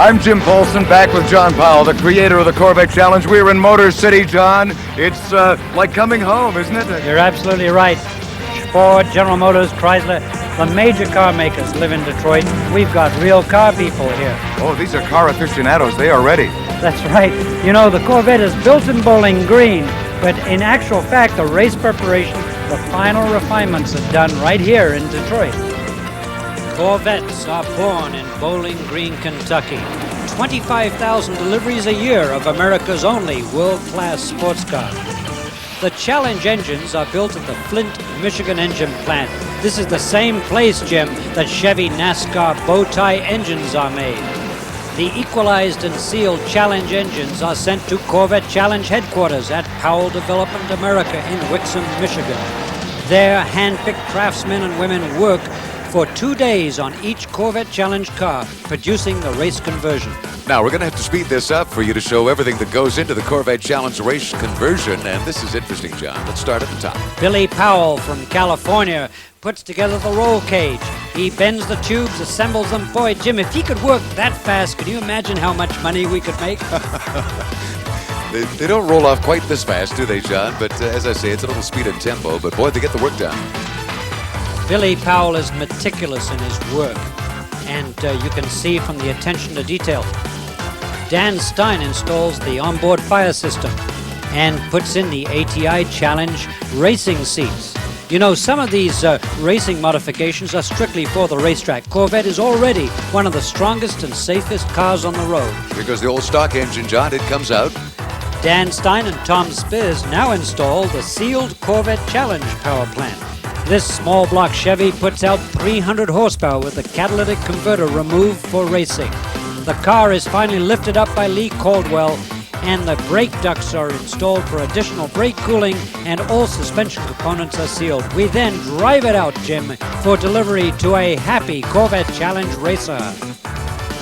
I'm Jim Paulson, back with John Powell, the creator of the Corvette Challenge. We're in Motor City, John. It's like coming home, isn't it? You're absolutely right. Ford, General Motors, Chrysler, the major car makers live in Detroit. We've got real car people here. Oh, these are car aficionados. They are ready. That's right. You know, the Corvette is built in Bowling Green, but in actual fact, the race preparation, the final refinements are done right here in Detroit. Corvettes are born in Bowling Green, Kentucky. 25,000 deliveries a year of America's only world-class sports car. The Challenge engines are built at the Flint, Michigan engine plant. This is the same place, Jim, that Chevy NASCAR bow tie engines are made. The equalized and sealed Challenge engines are sent to Corvette Challenge headquarters at Powell Development America in Wixom, Michigan. There, hand-picked craftsmen and women work for 2 days on each Corvette Challenge car, producing the race conversion. Now, we're going to have to speed this up for you to show everything that goes into the Corvette Challenge race conversion, and this is interesting, John. Let's start at the top. Billy Powell from California puts together the roll cage. He bends the tubes, assembles them. Boy, Jim, if he could work that fast, can you imagine how much money we could make? They don't roll off quite this fast, do they, John? But as I say, it's a little speed and tempo, but boy, they get the work done. Billy Powell is meticulous in his work, and you can see from the attention to detail. Dan Stein installs the onboard fire system and puts in the ATI Challenge racing seats. You know, some of these racing modifications are strictly for the racetrack. Corvette is already one of the strongest and safest cars on the road. Because the old stock engine, John, it comes out. Dan Stein and Tom Spears now install the sealed Corvette Challenge power plant. This small block Chevy puts out 300 horsepower with the catalytic converter removed for racing. The car is finally lifted up by Lee Caldwell, and the brake ducts are installed for additional brake cooling, and all suspension components are sealed. We then drive it out, Jim, for delivery to a happy Corvette Challenge racer.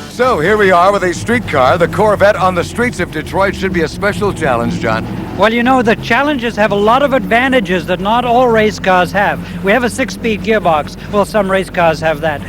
So here we are with a street car. The Corvette on the streets of Detroit should be a special challenge, John. Well, you know, the Challengers have a lot of advantages that not all race cars have. We have a 6-speed gearbox. Well, some race cars have that.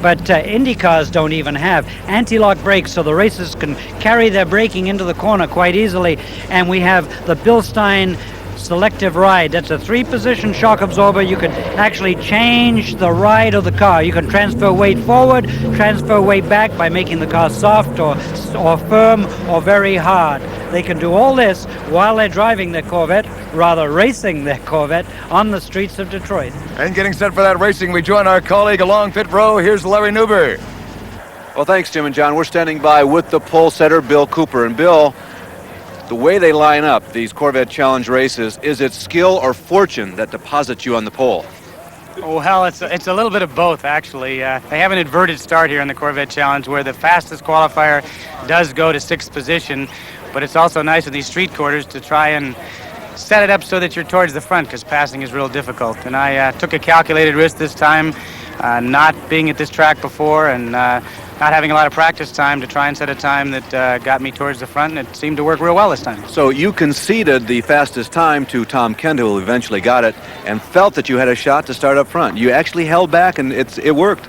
But Indy cars don't even have anti-lock brakes, so the racers can carry their braking into the corner quite easily. And we have the Bilstein Selective Ride. That's a 3-position shock absorber. You can actually change the ride of the car. You can transfer weight forward, transfer weight back by making the car soft or firm or very hard. They can do all this while they're driving their Corvette, rather racing their Corvette on the streets of Detroit. And getting set for that racing, we join our colleague along pit row. Here's Larry Newber. Well, thanks, Jim and John. We're standing by with the pole setter, Bill Cooper. And Bill, the way they line up these Corvette Challenge races, is it skill or fortune that deposits you on the pole? Well, it's a little bit of both, actually. They have an inverted start here in the Corvette Challenge where the fastest qualifier does go to 6th position, but it's also nice in these street quarters to try and set it up so that you're towards the front, because passing is real difficult. And I took a calculated risk this time, not being at this track before and not having a lot of practice time, to try and set a time that got me towards the front, and it seemed to work real well this time. So you conceded the fastest time to Tom Kendall, who eventually got it, and felt that you had a shot to start up front. You actually held back, and it worked.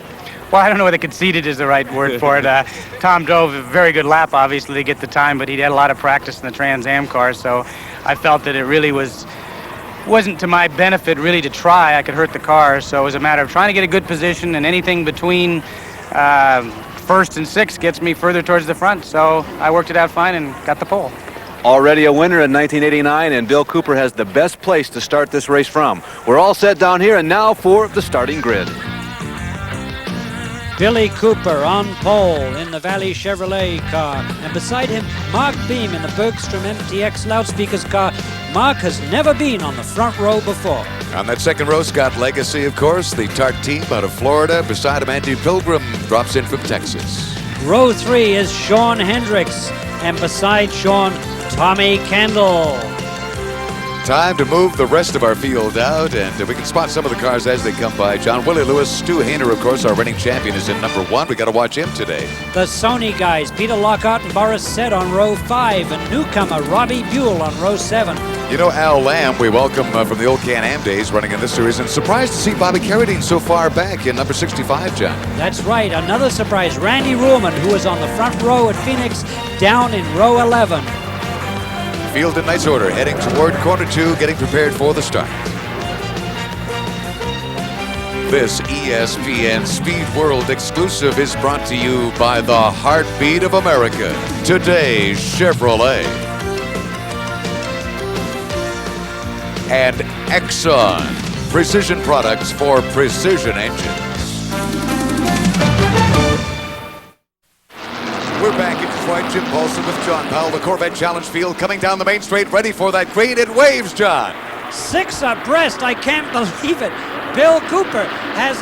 Well, I don't know whether conceded is the right word for it. Tom drove a very good lap, obviously, to get the time, but he'd had a lot of practice in the Trans Am car, so I felt that it really wasn't to my benefit, really, to try. I could hurt the car, so it was a matter of trying to get a good position, and anything between first and sixth gets me further towards the front, so I worked it out fine and got the pole. Already a winner in 1989, and Bill Cooper has the best place to start this race from. We're all set down here, and now for the starting grid. Billy Cooper on pole in the Valley Chevrolet car, and beside him, Mark Beam in the Bergstrom MTX loudspeakers car. Mark has never been on the front row before. On that second row, Scott Legacy, of course, the Tart team out of Florida. Beside him, Andy Pilgrim drops in from Texas. Row 3 is Sean Hendricks, and beside Sean, Tommy Kendall. Time to move the rest of our field out, and we can spot some of the cars as they come by. John Willie Lewis, Stu Hainer, of course, our reigning champion, is in number 1. We got to watch him today. The Sony guys, Peter Lockhart and Boris Sed on row 5, and newcomer Robbie Buell on row 7. You know, Al Lamb, we welcome from the old Can-Am days running in this series, and surprised to see Bobby Carradine so far back in number 65, John. That's right. Another surprise. Randy Ruhlman, who was on the front row at Phoenix, down in row 11. Field in nice order, heading toward corner 2, getting prepared for the start. This ESPN Speed World exclusive is brought to you by the heartbeat of America, today's Chevrolet. And Exxon, precision products for precision engines. We're back in Detroit. Jim Paulson with John Powell. The Corvette Challenge field coming down the main straight, ready for that green. It waves, John. 6 abreast. I can't believe it. Bill Cooper has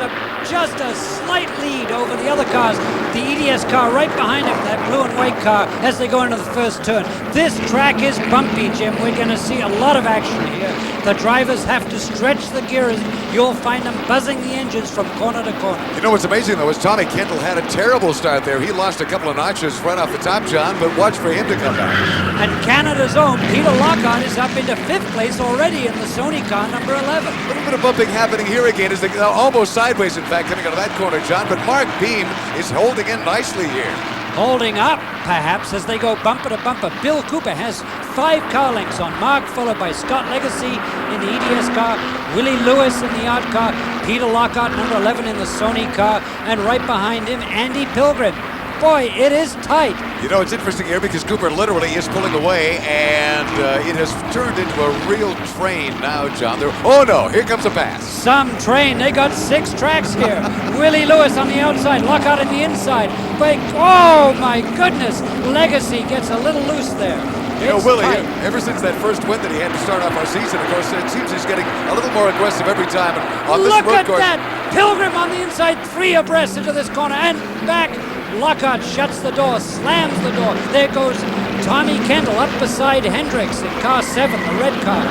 just a slight lead over the other cars. The EDS car right behind him, that blue and white car, as they go into the first turn. This track is bumpy, Jim. We're going to see a lot of action here. The drivers have to stretch the gears. You'll find them buzzing the engines from corner to corner. You know what's amazing, though, is Tommy Kendall had a terrible start there. He lost a couple of notches right off the top, John, but watch for him to come back. And Canada's own Peter Lockhart is up into 5th place already in the Sony car, number 11. A little bit of bumping happening here again as they almost sideways, in fact, coming out of that corner, John. But Mark Beam is holding in nicely here. Holding up, perhaps, as they go bumper to bumper. Bill Cooper has 5 car lengths on Mark, followed by Scott Legacy in the EDS car, Willie Lewis in the Art car, Peter Lockhart, number 11 in the Sony car, and right behind him, Andy Pilgrim. Boy, it is tight. You know, it's interesting here because Cooper literally is pulling away, and it has turned into a real train now, John. Oh, no, here comes a pass. Some train. They got 6 tracks here. Willie Lewis on the outside, Lockhart on the inside. But, oh, my goodness, Legacy gets a little loose there. You know, Willie, ever since that first win that he had to start off our season, of course, it seems he's getting a little more aggressive every time. And on this Look road at course, that! Pilgrim on the inside, 3 abreast into this corner, and back. Lockhart shuts the door, slams the door. There goes Tommy Kendall up beside Hendricks in car 7, the red car.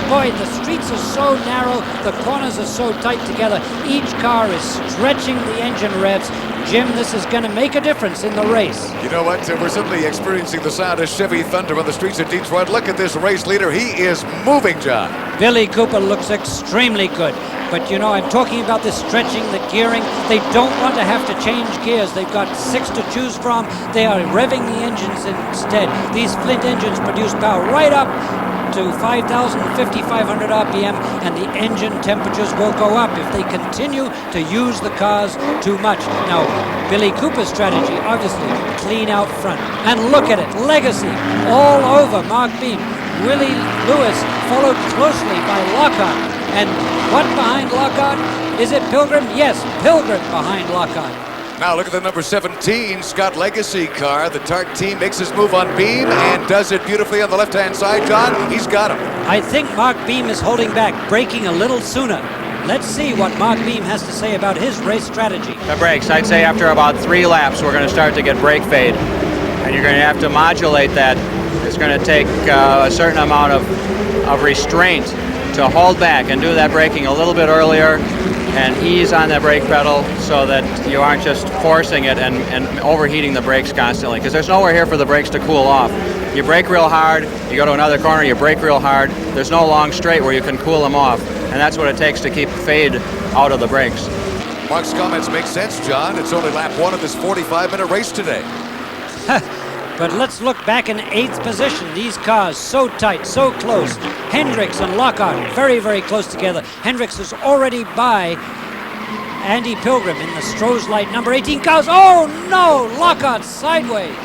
Boy, the streets are so narrow, the corners are so tight together. Each car is stretching the engine revs. Jim, this is going to make a difference in the race. You know what? We're simply experiencing the sound of Chevy thunder on the streets of Detroit. Look at this race leader. He is moving, John. Billy Cooper looks extremely good. But, you know, I'm talking about the stretching, the gearing. They don't want to have to change gears. They've got 6 to choose from. They are revving the engines instead. These Flint engines produce power right up to 5,000, 5,500 RPM, and the engine temperatures will go up if they continue to use the cars too much. Now, Billy Cooper's strategy, obviously, clean out front. And look at it, Legacy all over Mark Beam. Willie Lewis followed closely by Lockhart. And what behind Lockhart? Is it Pilgrim? Yes, Pilgrim behind Lockhart. Now look at the number 17 Scott Legacy car. The Tart team makes his move on Beam and does it beautifully on the left-hand side. John, he's got him. I think Mark Beam is holding back, braking a little sooner. Let's see what Mark Beam has to say about his race strategy. The brakes, I'd say after about 3 laps, we're going to start to get brake fade. And you're going to have to modulate that. It's going to take a certain amount of restraint to hold back and do that braking a little bit earlier and ease on that brake pedal so that you aren't just forcing it and overheating the brakes constantly, because there's nowhere here for the brakes to cool off. You brake real hard, you go to another corner, you brake real hard. There's no long straight where you can cool them off, and that's what it takes to keep fade out of the brakes. Mark's comments make sense, John. It's only lap 1 of this 45-minute race today. But let's look back in 8th position. These cars so tight, so close. Hendricks and Lockhart very, very close together. Hendricks is already by Andy Pilgrim in the Stroh's Light number 18 cars. Oh no, Lockhart sideways.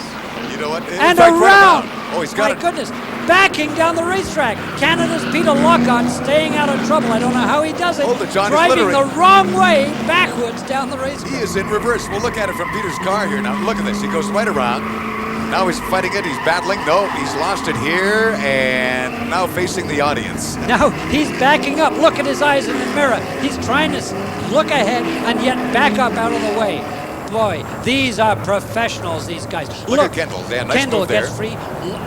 You know what? And around. Oh, he's got it. My goodness, backing down the racetrack. Canada's Peter Lockhart staying out of trouble. I don't know how he does it. Hold it, John. Driving the wrong way backwards down the racetrack. He is in reverse. We'll look at it from Peter's car here now. Look at this. He goes right around. Now he's fighting it, he's battling. No, he's lost it here, and now facing the audience. Now he's backing up. Look at his eyes in the mirror. He's trying to look ahead and yet back up out of the way. Boy, these are professionals, these guys. Look at Kendall. Yeah, nice Kendall move there. gets free.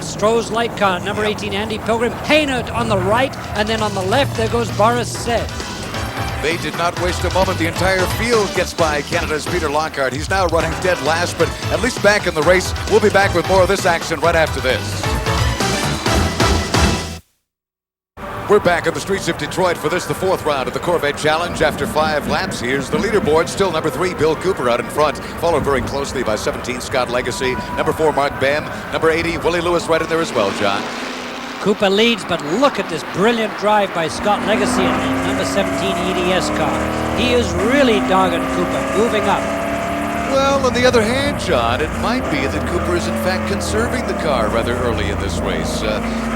Stroh's Light car, number 18, Andy Pilgrim. Haynard on the right, and then on the left, there goes Boris Said. They did not waste a moment. The entire field gets by Canada's Peter Lockhart. He's now running dead last, but at least back in the race. We'll be back with more of this action right after this. We're back on the streets of Detroit for this, the fourth round of the Corvette Challenge. After 5 laps, here's the leaderboard. Still number 3, Bill Cooper out in front, followed very closely by 17, Scott Legacy. Number 4, Mark Bem. Number 80, Willie Lewis right in there as well, John. Cooper leads, but look at this brilliant drive by Scott Legacy in the number 17 EDS car. He is really dogging Cooper, moving up. Well, on the other hand, John, it might be that Cooper is in fact conserving the car rather early in this race.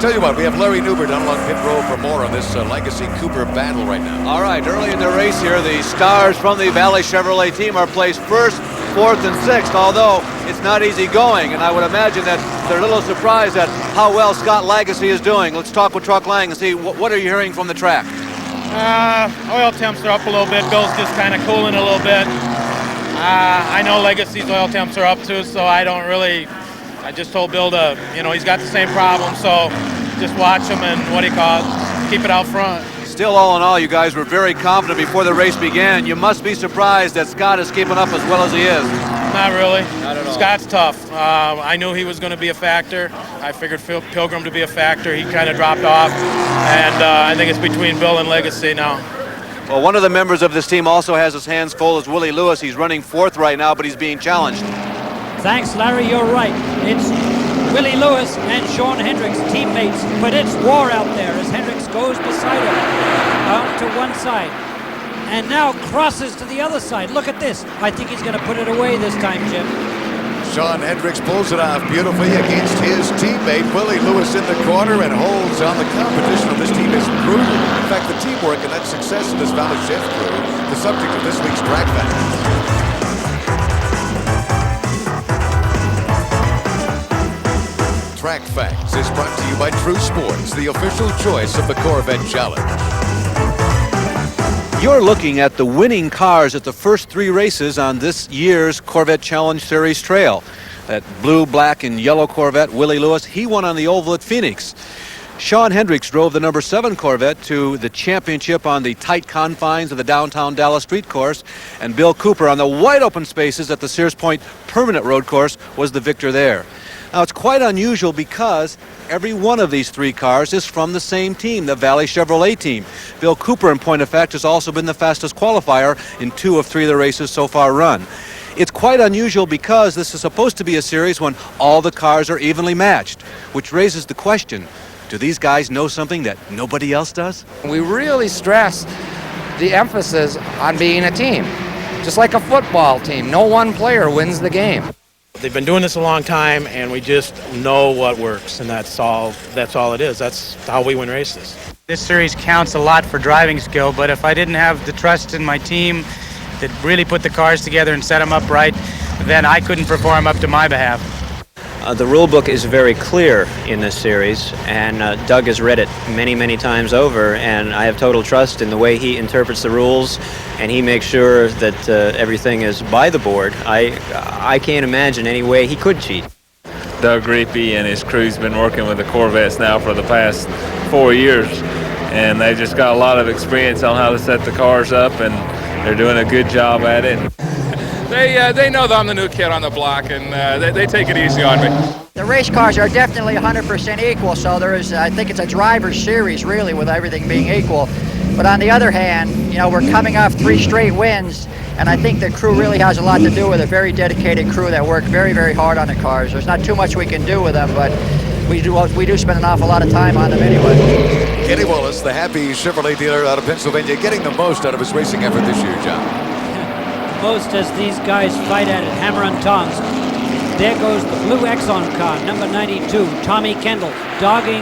Tell you what, we have Larry Newbert down along pit row for more on this Legacy Cooper battle right now. All right, early in the race here, the stars from the Valley Chevrolet team are placed first, fourth, and sixth, although it's not easy going, and I would imagine that they're a little surprised at how well Scott Legacy is doing. Let's talk with Truck Lang and see what are you hearing from the track? Oil temps are up a little bit. Bill's just kind of cooling a little bit. I know Legacy's oil temps are up too, so I just told Bill to, he's got the same problem, so just watch him and keep it out front. Still, all in all, you guys were very confident before the race began. You must be surprised that Scott is keeping up as well as he is. Not really. Not at all. Scott's tough. I knew he was going to be a factor. I figured Pilgrim to be a factor. He kind of dropped off, and I think it's between Bill and Legacy now. Well, one of the members of this team also has his hands full is Willie Lewis. He's running fourth right now, but he's being challenged. Thanks, Larry, you're right. It's Willie Lewis and Sean Hendricks, teammates, but it's war out there as Hendricks goes beside him out to one side and now crosses to the other side. Look at this. I think he's going to put it away this time, Jim. Sean Hendricks pulls it off beautifully against his teammate Willie Lewis in the corner and holds on. The competition on this team is brutal. In fact, the teamwork and that success of this Valley Chef crew, the subject of this week's track facts. Track Facts is brought to you by True Sports, the official choice of the Corvette Challenge. You're looking at the winning cars at the first 3 races on this year's Corvette Challenge Series trail. That blue, black, and yellow Corvette, Willie Lewis, he won on the oval at Phoenix. Sean Hendricks drove the number 7 Corvette to the championship on the tight confines of the downtown Dallas street course, and Bill Cooper on the wide open spaces at the Sears Point permanent road course was the victor there. Now, it's quite unusual because every one of these 3 cars is from the same team, the Valley Chevrolet team. Bill Cooper, in point of fact, has also been the fastest qualifier in 2 of 3 of the races so far run. It's quite unusual because this is supposed to be a series when all the cars are evenly matched, which raises the question, do these guys know something that nobody else does? We really stress the emphasis on being a team. Just like a football team, no one player wins the game. They've been doing this a long time, and we just know what works, and that's all it is. That's how we win races. This series counts a lot for driving skill, but if I didn't have the trust in my team that really put the cars together and set them up right, then I couldn't perform up to my behalf. The rule book is very clear in this series, and Doug has read it many, many times over, and I have total trust in the way he interprets the rules, and he makes sure that everything is by the board. I can't imagine any way he could cheat. Doug Reapy and his crew's been working with the Corvettes now for the past 4 years, and they just got a lot of experience on how to set the cars up, and they're doing a good job at it. They know that I'm the new kid on the block, and they take it easy on me. The race cars are definitely 100% equal, so I think it's a driver's series, really, with everything being equal. But on the other hand, we're coming off 3 straight wins, and I think the crew really has a lot to do with a very dedicated crew that work very, very hard on the cars. There's not too much we can do with them, but we do spend an awful lot of time on them anyway. Kenny Wallace, the happy Chevrolet dealer out of Pennsylvania, getting the most out of his racing effort this year, John. Most as these guys fight at it, hammer and tongs. There goes the blue Exxon car, number 92, Tommy Kendall, dogging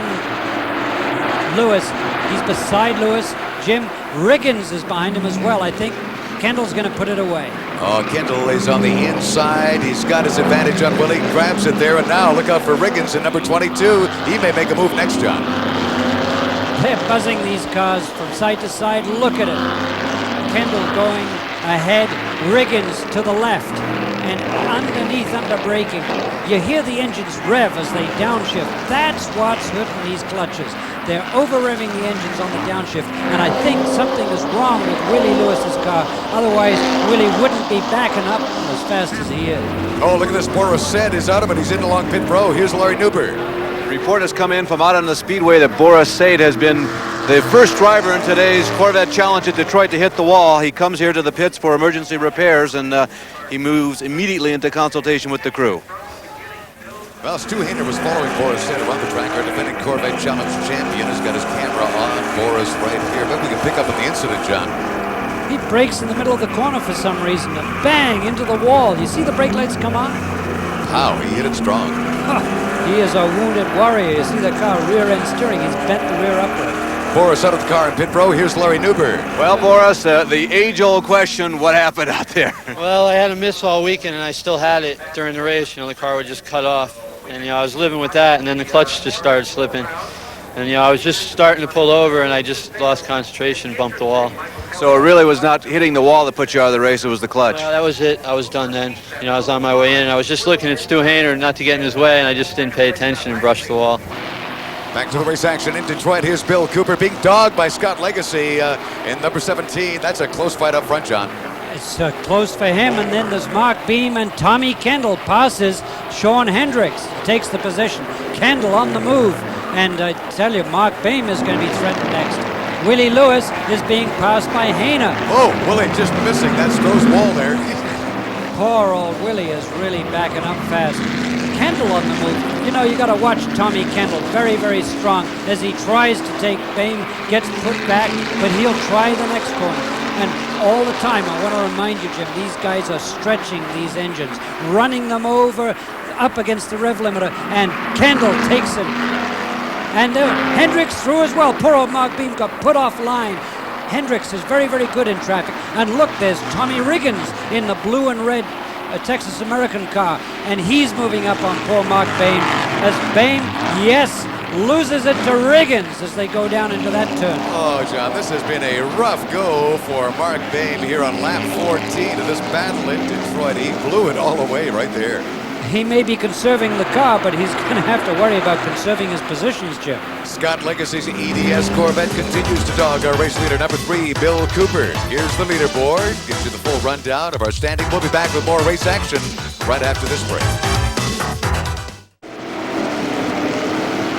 Lewis. He's beside Lewis. Jim Riggins is behind him as well, I think. Kendall's going to put it away. Oh, Kendall is on the inside. He's got his advantage on Willie, grabs it there, and now look out for Riggins in number 22. He may make a move next, John. They're buzzing these cars from side to side. Look at it. Kendall going ahead, Riggins to the left, and underneath under braking. You hear the engines rev as they downshift. That's what's hurting these clutches. They're over-revving the engines on the downshift, and I think something is wrong with Willie Lewis's car. Otherwise, Willie wouldn't be backing up as fast as he is. Oh, look at this. Boris Said is out of it. He's in along pit row. Here's Larry Newbert. Report has come in from out on the speedway that Boris Said has been The first driver in today's Corvette Challenge at Detroit to hit the wall. He comes here to the pits for emergency repairs, and he moves immediately into consultation with the crew. Well, Stu Hainer was following Boris Said around the track. Our defending Corvette Challenge champion has got his camera on Boris right here. Maybe we can pick up on the incident, John. He brakes in the middle of the corner for some reason and bang into the wall. You see the brake lights come on? How? He hit it strong. He is a wounded warrior. You see the car rear end steering. He's bent the rear upward. Boris out of the car in pit row. Here's Larry Newberg. Well, Boris, the age-old question, what happened out there? Well, I had a miss all weekend, and I still had it during the race. The car would just cut off. And, I was living with that, and then the clutch just started slipping. And, I was just starting to pull over, and I just lost concentration, bumped the wall. So it really was not hitting the wall that put you out of the race, it was the clutch. Well, that was it. I was done then. I was on my way in, and I was just looking at Stu Hainer not to get in his way, and I just didn't pay attention and brushed the wall. Back to the race action in Detroit. Here's Bill Cooper being dogged by Scott Legacy in number 17. That's a close fight up front, John. It's close for him, and then there's Mark Beam, and Tommy Kendall passes Sean Hendricks, takes the position. Kendall on the move, and I tell you, Mark Beam is going to be threatened next. Willie Lewis is being passed by Hainer. Oh, Willie just missing that Stroh's wall there. Poor old Willie is really backing up fast. Kendall on the move. You got to watch Tommy Kendall. Very, very strong as he tries to take Beam, gets put back, but he'll try the next corner. And all the time, I want to remind you, Jim, these guys are stretching these engines, running them over up against the rev limiter, and Kendall takes him. And Hendricks through as well. Poor old Mark Beam got put off line. Hendricks is very, very good in traffic. And look, there's Tommy Riggins in the blue and red Texas American car, and he's moving up on poor Mark Bain. As Bain, yes, loses it to Riggins as they go down into that turn. Oh, John, this has been a rough go for Mark Bain here on lap 14 of this battle in Detroit. He blew it all away right there. He may be conserving the car, but he's going to have to worry about conserving his positions, Jim. Scott Legacy's EDS Corvette continues to dog our race leader, number 3, Bill Cooper. Here's the leaderboard. Gives you the full rundown of our standing. We'll be back with more race action right after this break.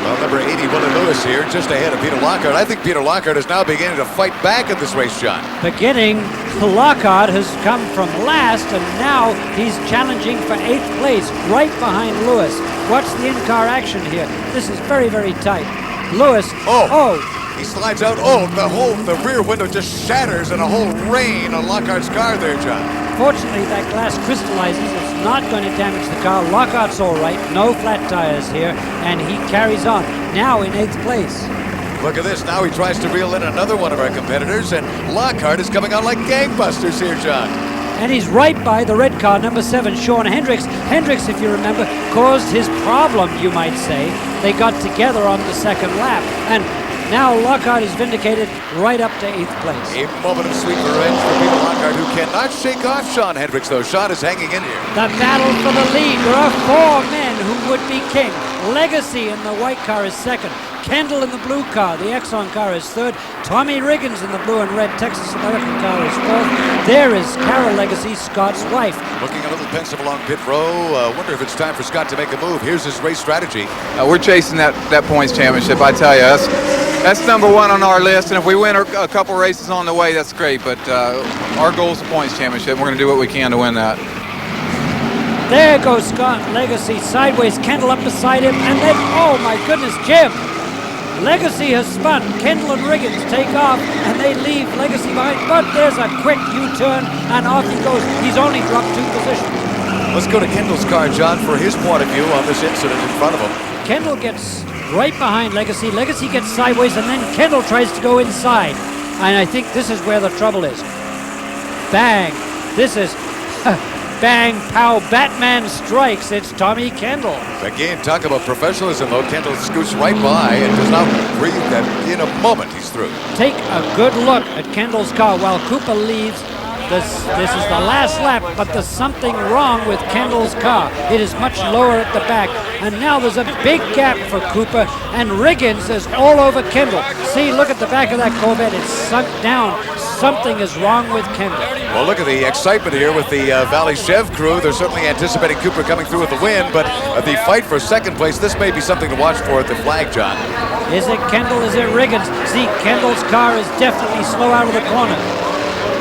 Well, number 80, Willie Lewis here, just ahead of Peter Lockhart. I think Peter Lockhart is now beginning to fight back in this race, John. Beginning, Lockhart has come from last, and now he's challenging for 8th place, right behind Lewis. Watch the in-car action here. This is very, very tight. Lewis, he slides out. The rear window just shatters in a whole rain on Lockhart's car there, John. Fortunately, that glass crystallizes. It's not going to damage the car. Lockhart's all right. No flat tires here, and he carries on. Now in 8th place. Look at this. Now he tries to reel in another one of our competitors, and Lockhart is coming on like gangbusters here, John. And he's right by the red car, number 7, Sean Hendricks. Hendricks, if you remember, caused his problem, you might say. They got together on the second lap, and now Lockhart is vindicated right up to 8th place. A moment of sweet revenge for Peter Lockhart, who cannot shake off Sean Hendricks, though. Sean is hanging in here. The battle for the lead. There are 4 men who would be king. Legacy in the white car is 2nd. Kendall in the blue car, the Exxon car, is 3rd. Tommy Riggins in the blue and red Texas American car is 4th. There is Carol Legacy, Scott's wife. Looking a little pensive along pit row. Wonder if it's time for Scott to make a move. Here's his race strategy. We're chasing that points championship, I tell you. That's number 1 on our list, and if we win a couple races on the way, that's great. But our goal is the points championship. We're going to do what we can to win that. There goes Scott Legacy sideways, Kendall up beside him, and then, oh my goodness, Jim! Legacy has spun. Kendall and Riggins take off, and they leave Legacy behind, but there's a quick U-turn, and off he goes. He's only dropped 2 positions. Let's go to Kendall's car, John, for his point of view on this incident in front of him. Kendall gets right behind Legacy. Legacy gets sideways, and then Kendall tries to go inside. And I think this is where the trouble is. Bang. This is... Bang, pow, Batman strikes. It's Tommy Kendall. Again, talk about professionalism, though. Kendall scoots right by and does not breathe that in a moment he's through. Take a good look at Kendall's car while Cooper leaves. This is the last lap, but there's something wrong with Kendall's car. It is much lower at the back, and now there's a big gap for Cooper, and Riggins is all over Kendall. See, look at the back of that Corvette. It's sunk down something is wrong with Kendall. Well, look at the excitement here with the Valley Chev crew. They're certainly anticipating Cooper coming through with the win, but the fight for second place, this may be something to watch for at the flag, John. Is it Kendall? Is it Riggins? See, Kendall's car is definitely slow out of the corner.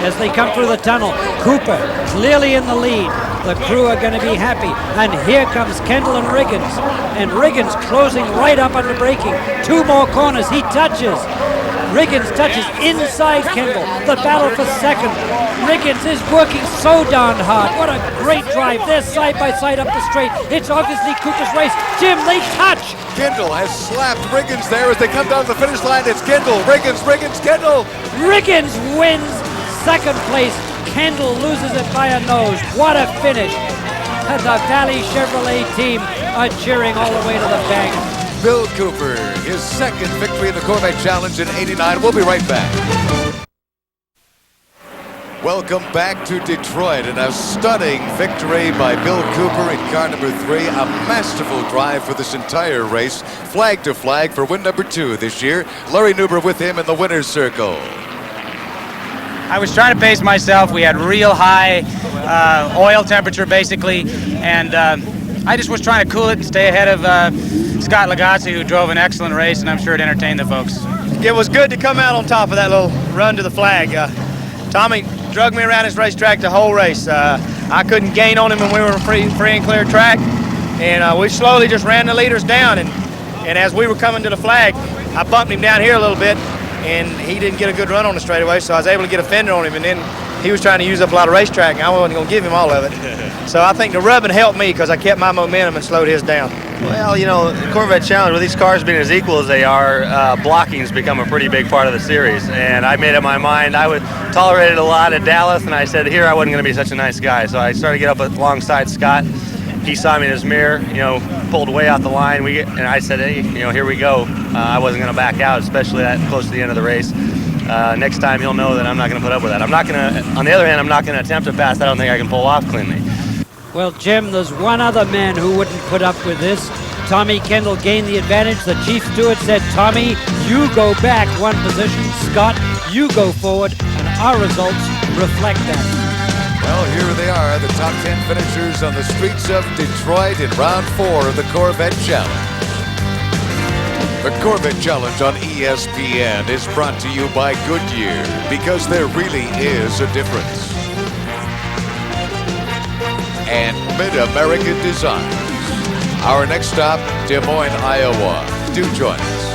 As they come through the tunnel, Cooper clearly in the lead. The crew are going to be happy. And here comes Kendall and Riggins. And Riggins closing right up under braking. 2 more corners. He touches. Riggins touches inside Kendall. The battle for second. Riggins is working so darn hard. What a great drive. They're side by side up the straight. It's obviously Cooper's race. Jim, they touch. Kendall has slapped Riggins there as they come down the finish line. It's Kendall, Riggins, Kendall. Riggins wins second place. Kendall loses it by a nose. What a finish. The Valley Chevrolet team are cheering all the way to the bank. Bill Cooper, his second victory in the Corvette Challenge in '89. We'll be right back. Welcome back to Detroit, and a stunning victory by Bill Cooper in car number 3. A masterful drive for this entire race, flag to flag for win number 2 this year. Larry Nuber with him in the winner's circle. I was trying to pace myself. We had real high oil temperature, basically, and I just was trying to cool it and stay ahead of Scott Lagazzi, who drove an excellent race, and I'm sure it entertained the folks. It was good to come out on top of that little run to the flag. Tommy drug me around his racetrack the whole race. I couldn't gain on him when we were free and clear track, and we slowly just ran the leaders down, and as we were coming to the flag, I bumped him down here a little bit, and he didn't get a good run on the straightaway, so I was able to get a fender on him, and then he was trying to use up a lot of racetrack, and I wasn't going to give him all of it. So I think the rubbing helped me because I kept my momentum and slowed his down. Well, you know, the Corvette Challenge, with these cars being as equal as they are, blocking's become a pretty big part of the series. And I made up my mind. I would tolerate it a lot at Dallas, and I said here I wasn't going to be such a nice guy. So I started to get up alongside Scott. He saw me in his mirror, you know, pulled way out the line. And I said, hey, you know, here we go. I wasn't going to back out, especially that close to the end of the race. Next time he'll know that I'm not going to put up with that. I'm not going to, on the other hand, I'm not going to attempt to pass. I don't think I can pull off cleanly. Well, Jim, there's one other man who wouldn't put up with this. Tommy Kendall gained the advantage. The chief steward said, Tommy, you go back 1 position. Scott, you go forward. And our results reflect that. Well, here they are, the top 10 finishers on the streets of Detroit in round 4 of the Corvette Challenge. The Corvette Challenge on ESPN is brought to you by Goodyear, because there really is a difference. And Mid-American Designs. Our next stop, Des Moines, Iowa. Do join us.